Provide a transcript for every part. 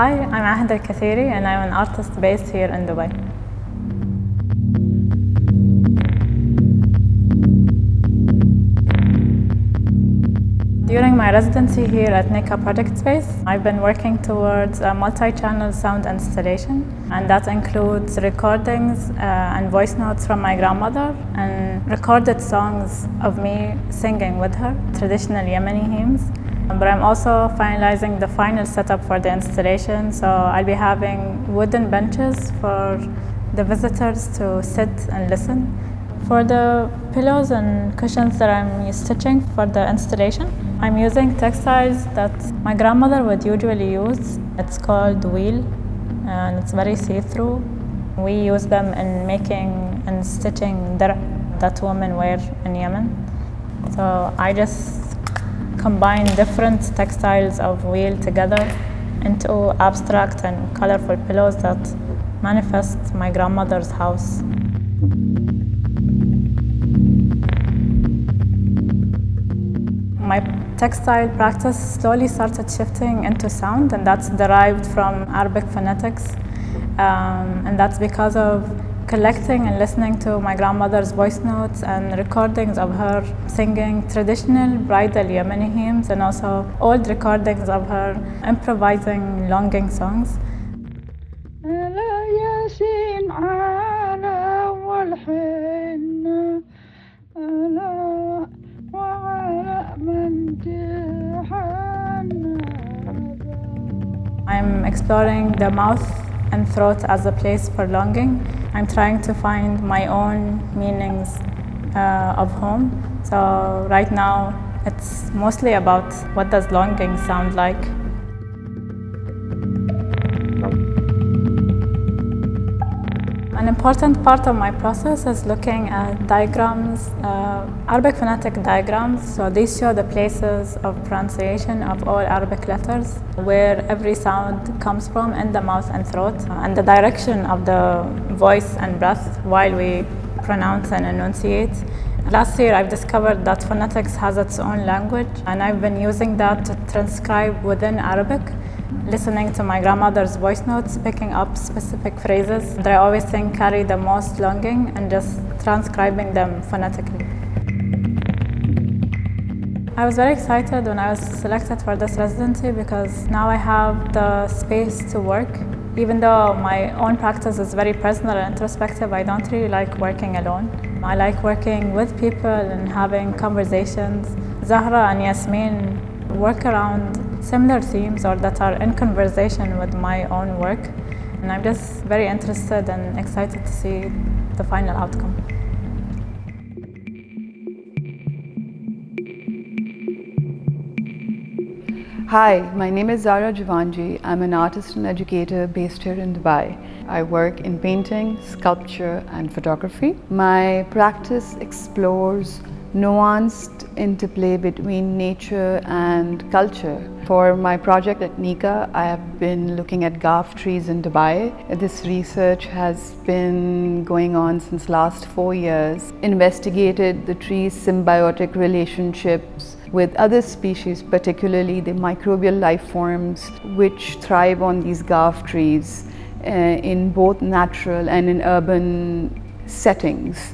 Hi, I'm Ahed Al Kathiri and I'm an artist based here in Dubai. During my residency here at NIKA Project Space, I've been working towards a multi-channel sound installation, and that includes recordings and voice notes from my grandmother and recorded songs of me singing with her, traditional Yemeni hymns. But I'm also finalizing the final setup for the installation, so I'll be having wooden benches for the visitors to sit and listen. For the pillows and cushions that I'm stitching for the installation, I'm using textiles that my grandmother would usually use. It's called wheel and it's very see-through. We use them in making and stitching dir that women wear in Yemen. So I just combine different textiles of wheel together into abstract and colorful pillows that manifest my grandmother's house. My textile practice slowly started shifting into sound, and that's derived from Arabic phonetics. And that's because of collecting and listening to my grandmother's voice notes and recordings of her singing traditional bridal Yemeni hymns, and also old recordings of her improvising longing songs. I'm exploring the mouth and throat as a place for longing. I'm trying to find my own meanings of home. So right now, it's mostly about what does longing sound like. An important part of my process is looking at diagrams, Arabic phonetic diagrams. So these show the places of pronunciation of all Arabic letters, where every sound comes from in the mouth and throat, and the direction of the voice and breath while we pronounce and enunciate. Last year, I've discovered that phonetics has its own language, and I've been using that to transcribe within Arabic, listening to my grandmother's voice notes, picking up specific phrases that I always think carry the most longing, and just transcribing them phonetically. I was very excited when I was selected for this residency because now I have the space to work. Even though my own practice is very personal and introspective, I don't really like working alone. I like working with people and having conversations. Zahra and Yasmine work around similar themes or that are in conversation with my own work. And I'm just very interested and excited to see the final outcome. Hi, my name is Zahra Jewanjee. I'm an artist and educator based here in Dubai. I work in painting, sculpture, and photography. My practice explores nuanced interplay between nature and culture. For my project at NIKA, I have been looking at gaff trees in Dubai. This research has been going on since last 4 years. Investigated the trees' symbiotic relationships with other species, particularly the microbial life forms which thrive on these gaff trees in both natural and in urban settings.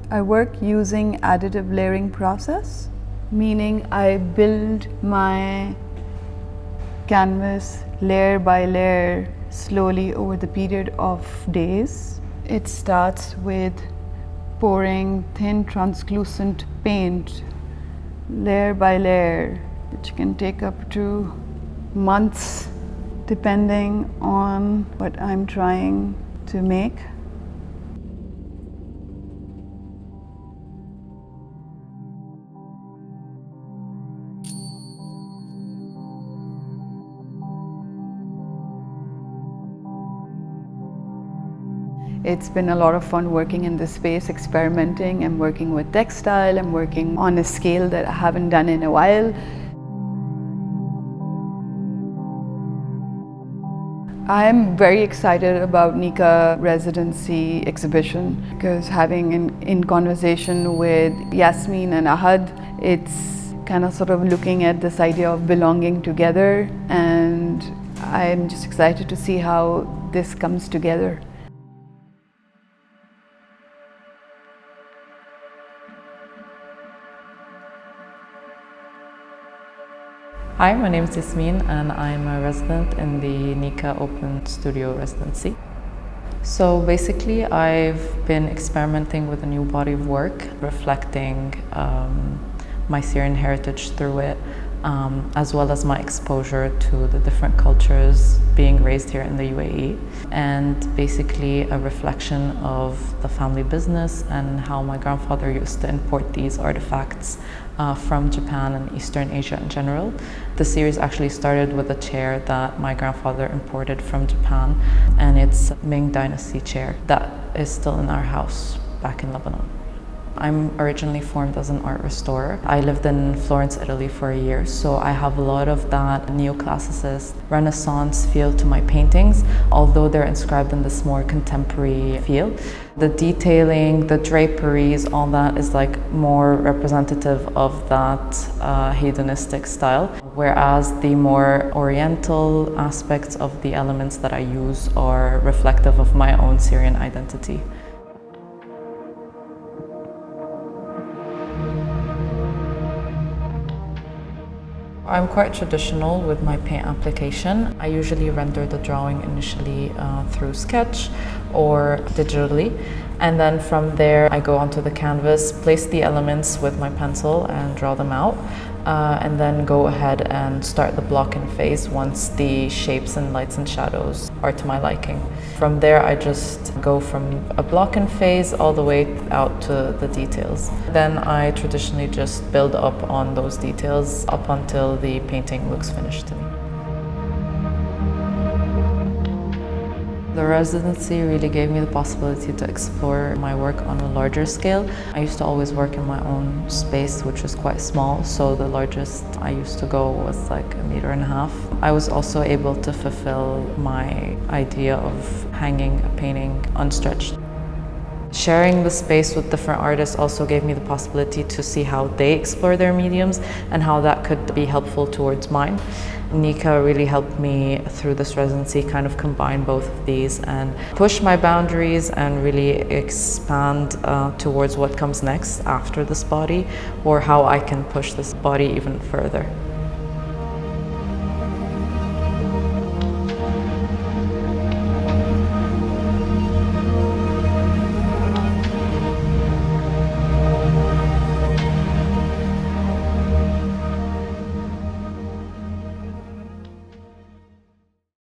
I work using additive layering process, meaning I build my canvas layer by layer slowly over the period of days. It starts with pouring thin translucent paint layer by layer, which can take up to months depending on what I'm trying to make. It's been a lot of fun working in this space, experimenting. I'm working with textile, I'm working on a scale that I haven't done in a while. I'm very excited about NIKA residency exhibition because having in conversation with Yasmine and Ahed, it's kind of sort of looking at this idea of belonging together, and I'm just excited to see how this comes together. Hi, my name is Yasmine and I'm a resident in the NIKA Open Studio Residency. So basically I've been experimenting with a new body of work, reflecting my Syrian heritage through it, as well as my exposure to the different cultures being raised here in the UAE, and basically a reflection of the family business and how my grandfather used to import these artifacts from Japan and Eastern Asia in general. The series actually started with a chair that my grandfather imported from Japan, and it's a Ming Dynasty chair that is still in our house back in Lebanon. I'm originally formed as an art restorer. I lived in Florence, Italy for a year, so I have a lot of that neoclassicist, Renaissance feel to my paintings, although they're inscribed in this more contemporary feel. The detailing, the draperies, all that is like more representative of that hedonistic style, whereas the more oriental aspects of the elements that I use are reflective of my own Syrian identity. I'm quite traditional with my paint application. I usually render the drawing initially through Sketch or digitally, and then from there I go onto the canvas, place the elements with my pencil and draw them out, and then go ahead and start the block-in phase once the shapes and lights and shadows are to my liking. From there I just go from a block-in phase all the way out to the details. Then I traditionally just build up on those details up until the painting looks finished to me. The residency really gave me the possibility to explore my work on a larger scale. I used to always work in my own space, which was quite small, so the largest I used to go was like 1.5 meters. I was also able to fulfill my idea of hanging a painting unstretched. Sharing the space with different artists also gave me the possibility to see how they explore their mediums and how that could be helpful towards mine. NIKA really helped me through this residency kind of combine both of these and push my boundaries and really expand towards what comes next after this body, or how I can push this body even further.